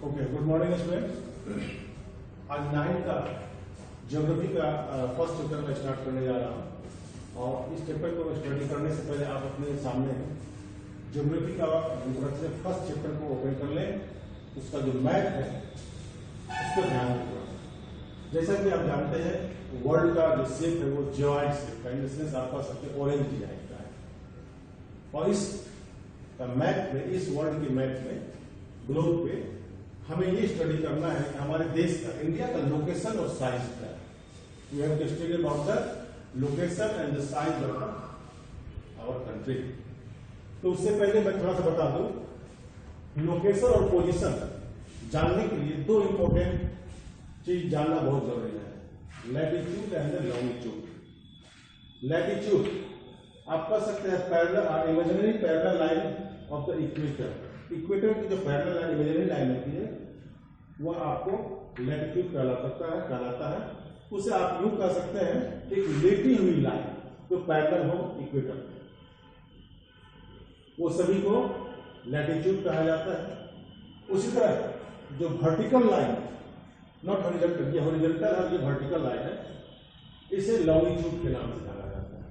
Okay, good morning student. आज 9 का geography का फर्स्ट चैप्टर में स्टार्ट करने जा रहा हूँ और इस चैप्टर को स्टडी करने से पहले आप अपने सामने ज्योग्राफी का फर्स्ट चैप्टर को ओपन कर लें। उसका जो मैप है उस पर ध्यान दें। जैसा कि आप जानते हैं वर्ल्ड का जो शेप है वो जियोइड शेप का, इन द सेंस आपका सबसे ऑरेंज डिजाइन का है। और इस मैप में, इस वर्ल्ड के मैप में, ग्लोब पे हमें ये स्टडी करना है कि हमारे देश का, इंडिया का लोकेशन और साइज क्या है। We have to study about the location and the size of our country. तो उससे पहले मैं थोड़ा सा बता दूं, लोकेशन और पोजीशन जानने के लिए दो इंपॉर्टेंट चीज जानना बहुत जरूरी है, लैटिट्यूड एंड लॉन्गिट्यूड। लैटिट्यूड आप कह सकते हैं parallel, imaginary parallel line of the equator. Equator की जो पैरेलल लाइन, इमेजिनरी लाइन होती है, वो आपको लैटिट्यूड कहलाता है। उसे आप यूं कह सकते हैं एक लेटी हुई लाइन जो पैरेलल हो इक्वेटर, वो सभी को लैटिट्यूड कहा जाता है। उसी तरह जो वर्टिकल लाइन, नॉट हॉरिजॉन्टल, ये हॉरिजॉन्टल है, ये वर्टिकल लाइन है, इसे लॉन्गिट्यूड के नाम से जाना जाता है।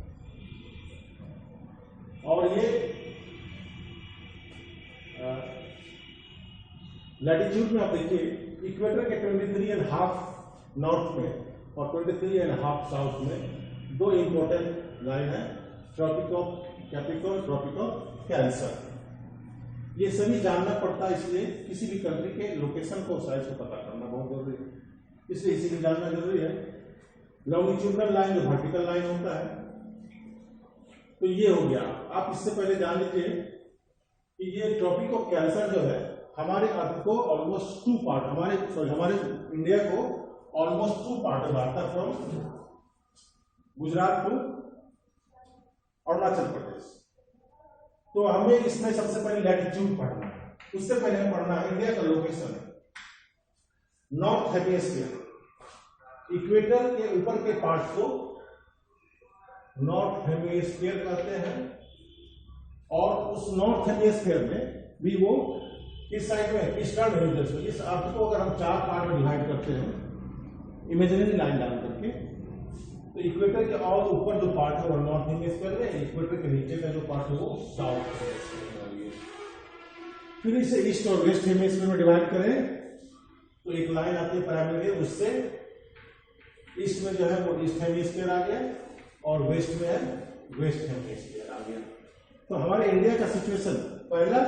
और ये लैटिट्यूड में आप देखिए इक्वेटर के 23.5 नॉर्थ में और 23.5 साउथ में दो इंपॉर्टेंट लाइन है, tropic of capricorn, tropic of cancer. ये सभी जानना पड़ता है, इसलिए किसी भी कंट्री के लोकेशन को, साइज को पता करना बहुत जरूरी है, इसलिए इसी को जानना जरूरी है। लॉन्गिट्यूडनल लाइन जो वर्टिकल लाइन होता है, तो ये हो गया। आप इससे पहले जान लीजिए कि ये ट्रॉपिक ऑफ कैंसर जो है हमारे अर्थ को ऑलमोस्ट 2 पार्ट, हमारे इंडिया को ऑलमोस्ट 2 पार्ट में बांटता है, फ्रॉम गुजरात टू अरुणाचल प्रदेश। तो हमें इसमें सबसे पहले लैटिट्यूड पढ़ना है, उससे पहले हमें पढ़ना है इंडिया का लोकेशन। नॉर्थ हेमिस्फीयर, इक्वेटर के ऊपर के पार्ट को नॉर्थ हेमिस्फीयर कहते हैं। और उस नॉर्थ हेमिस्फीयर में भी वो किस साइड में, ईस्टर्न हेमिस्फीयर। इस अर्थ को अगर हम 4 पार्ट में डिवाइड करते हैं इमेजिनरी लाइन डाल करके, तो इक्वेटर के और ऊपर जो पार्ट है वो नॉर्थ हेमिस्फीयर में, इक्वेटर के नीचे का जो पार्ट है वो साउथ हेमिस्फीयर में। फिर इसे ईस्ट और वेस्ट हेमिस्फीयर में डिवाइड करें तो एक लाइन आती है प्राइमरी, उससे ईस्ट में जो है वो ईस्ट हेमिस्फीयर आ गया और वेस्ट में है वेस्ट हेमिस्फीयर आ गया। तो हमारे इंडिया का सिचुएशन पहला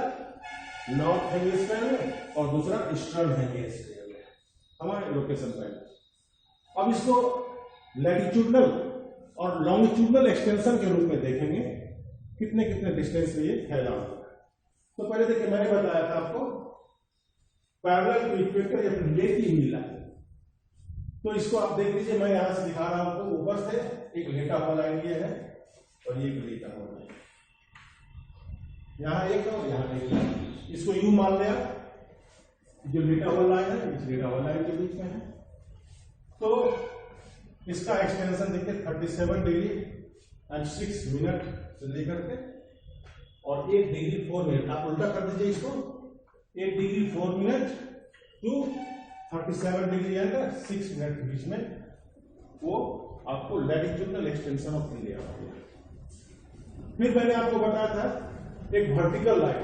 नॉर्थ हेमिस्फीयर में और दूसरा ईस्टर्न हेमिस्फीयर में, हमारे लोकेशन पहले। अब इसको लैटिट्यूडनल और लॉन्गिट्यूडनल एक्सटेंशन के रूप में देखेंगे, कितने कितने डिस्टेंस में ये फैला हुआ है। तो पहले देखिए, मैंने बताया था आपको पैरेलल टू इक्वेटर या फिर लेटी हुई लाइन। तो इसको आप देख लीजिए, मैं यहां से दिखा रहा हूं आपको, ऊपर से एक लेटा हुआ लाइन ये है और ये एक लेटा हुआ लाइन, यहां एक और यहां एक लाइन। इसको यूं मान लिया, जो लेटा हुआ लाइन है इस लेटा हुआ लाइन के बीच में है। तो इसका एक्सटेंशन देखिए 37 डिग्री एंड 6 मिनट से लेकर के और 1 डिग्री 4 मिनट। आप उल्टा कर दीजिए इसको, 1 degree 4 minute to 37 degree and 6 minute के बीच में वो आपको लैटिट्यूडनल एक्सटेंशन ऑफ इंडिया हो गया। फिर मैंने आपको बताया था एक वर्टिकल लाइन,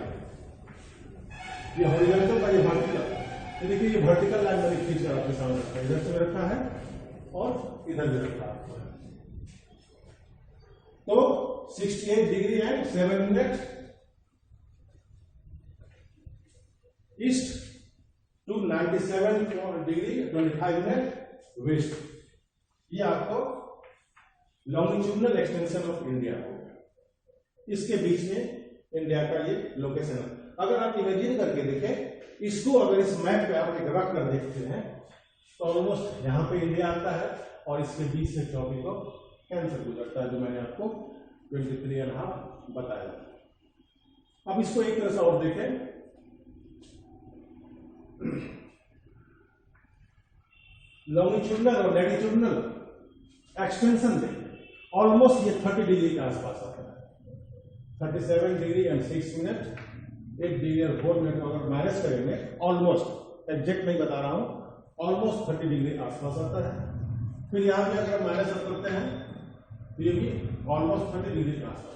ये हॉरिजॉन्टल का, ये वर्टिकल। तो देखिए ये वर्टिकल लाइन मैंने खींच कर आपके सामने रखा है, इधर से रखा है और इधर भी रखा है। तो 68 degree and 7 minute east to 97 degree 25 minute west, ये आपको लॉन्गिट्यूडनल एक्सटेंशन ऑफ इंडिया हो गया। इसके बीच में इंडिया का ये लोकेशन है। अगर आप इमेजिन करके देखें इसको, अगर इस मैप पे आप एक रख कर देखते हैं तो ऑलमोस्ट यहाँ पे इंडिया आता है और इसके बीच से ट्रॉपिक ऑफ कैंसर गुजरता है, जो मैंने आपको 23.5 बताया। अब इसको एक तरह से और देखें, लॉन्गिट्यूडनल और लैटिट्यूडनल एक्सटेंशन देखें, ऑलमोस्ट ये 30 डिग्री के आसपास आता है। 37 डिग्री एंड 6 मिनट, 8 डिग्री और 4 मिनट अगर माइनस करेंगे ऑलमोस्ट एग्जैक्ट नहीं बता रहा हूं, ऑलमोस्ट 30 डिग्री आसपास आता है। फिर यहां पे अगर माइनस अब करते हैं तो ये भी ऑलमोस्ट 30 डिग्री के आसपास,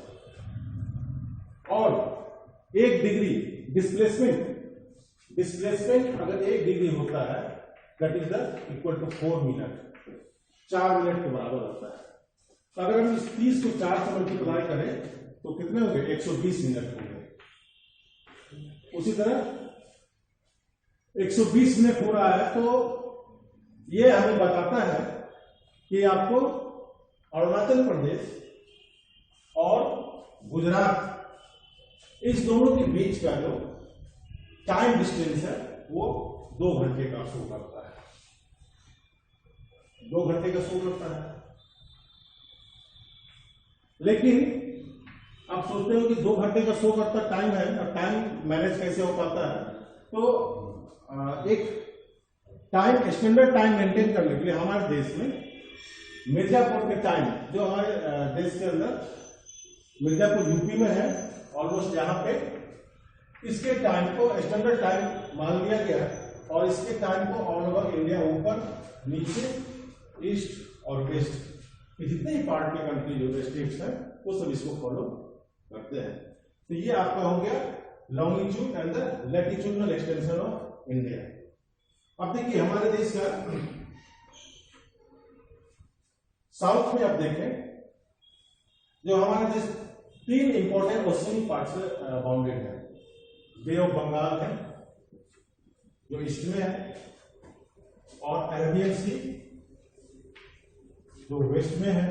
और 1 डिग्री डिस्प्लेसमेंट अगर 1 डिग्री होता है that is the equal to 4 minute, 4 minute के बराबर होता है। तो अगर हम इस 30 को 4 से मल्टीप्लाई करें तो कितने होंगे, 120 मिनट होंगे। उसी तरह 120 मिनट हो रहा है, तो ये हमें बताता है कि आपको अरुणाचल प्रदेश और गुजरात इस दोनों के बीच का जो टाइम डिस्टेंस है वो 2 घंटे का शो करता है, 2 घंटे का शो करता है। लेकिन आप सोचते हो कि 2 घंटे का शो करता टाइम है और टाइम मैनेज कैसे हो पाता है, तो एक टाइम स्टैंडर्ड टाइम मेंटेन करने के लिए हमारे देश में मिर्जापुर के टाइम, जो हमारे देश के अंदर मिर्जापुर यूपी में है ऑलमोस्ट, यहाँ पे इसके टाइम को स्टैंडर्ड टाइम मान लिया गया और इसके टाइम को ऑल ओवर इंडिया, ऊपर नीचे ईस्ट और वेस्ट के जितने ही पार्ट के कंट्री जो स्टेट्स हैं वो सब इसको फॉलो करते हैं। तो ये आपका हो गया longitude and the latitudinal extension of India. अब देखिए हमारे देश का साउथ में आप देखें, जो हमारे देश 3 इंपॉर्टेंट ओशियनिक पार्ट से बाउंडेड है। बे ऑफ बंगाल है जो ईस्ट में है, और अरेबियन सी जो वेस्ट में है,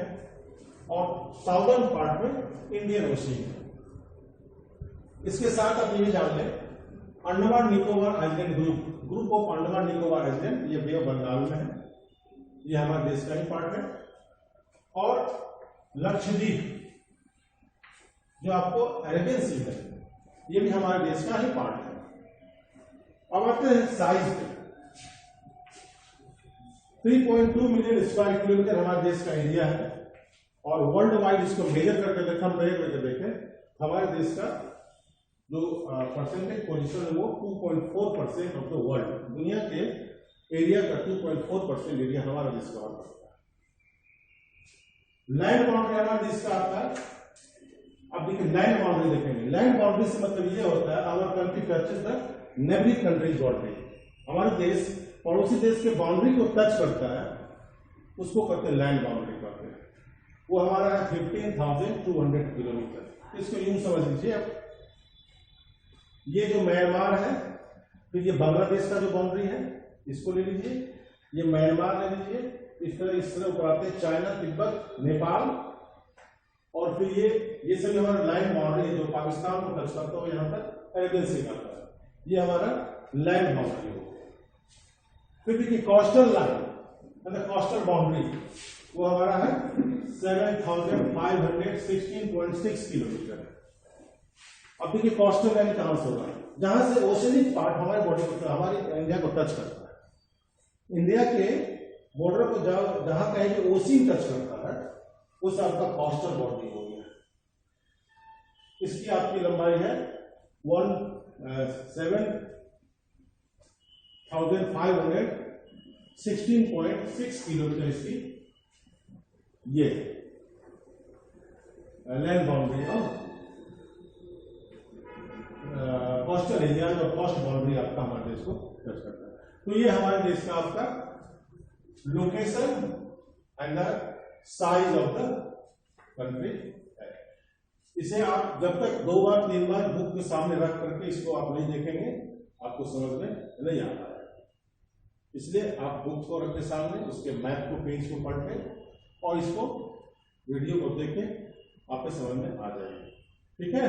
और साउदर्न पार्ट में इंडियन ओशियन है। इसके साथ आप ये जान लें, Andaman Nicobar island group of Andaman Nicobar island, ये बे ऑफ बंगाल में है, ये हमारे देश का ही पार्ट है। और लक्षद्वीप जो आपको अरेबियन सी है, ये भी हमारे देश का ही पार्ट है। अब आते हैं साइज पे, 3.2 मिलियन स्क्वायर किलोमीटर हमारे देश का एरिया है, और वर्ल्ड वाइड इसको मेजर करके कंपेयर करके देखें, हमारे देश का जो परसेंटेज पोजीशन है वो 2.4% ऑफ द वर्ल्ड, दुनिया के एरिया का 2.4% एरिया हमारा देश का होता है। लैंड बाउंड्री हमारे देश का आता है। अब देखिए लैंड बाउंड्री देखेंगे, लैंड बाउंड्री से मतलब ये होता है our country touches the neighbouring countries boundary, हमारे देश पड़ोसी देश के बाउंड्री को टच करता है, उसको कहते हैं लैंड बाउंड्री कहते हैं। वो हमारा है 15,200 किलोमीटर। इसको यूं समझ लीजिए आप, ये जो म्यांमार है, फिर ये बांग्लादेश का जो बाउंड्री है इसको ले लीजिए, ये म्यांमार ले लीजिए, इस तरह ऊपर आते हैं चाइना, तिब्बत, नेपाल, और फिर ये सभी हमारा लाइन बाउंड्री है जो पाकिस्तान को टच करता है, यहाँ तक अरेबियन सी करता है, ये हमारा लैंड बाउंड्री हो। फिर देखिए कोस्टल लाइन मतलब कोस्टल बाउंड्री, वो हमारा है 7,516.6 किलोमीटर। अब देखिए कोस्टल लाइन कहां से होगा, जहां से ओशनिक पार्ट हमारे बॉर्डर को, हमारी इंडिया को टच करता है। इंडिया के बॉर्डर को जहां कहीं भी ओशियन टच करता है उस आपका कोस्टल बाउंड्री हो गया। इसकी आपकी लंबाई है 7,516.6 किलोमीटर, इसकी ये लैंड बाउंड्री और कोस्टल एरिया और कोस्ट बाउंड्री आपका हमारे देश को टच करता है। तो ये हमारे देश का आपका location and the size of the country है। इसे आप जब तक 2 बार 3 बार बुक के सामने रख करके इसको आप नहीं देखेंगे, आपको समझ में नहीं आता है। इसलिए आप बुक को रखें सामने, उसके मैप को, पेज को पढ़ के और इसको वीडियो को देखें, आपके समझ में आ जाएगा। ठीक है।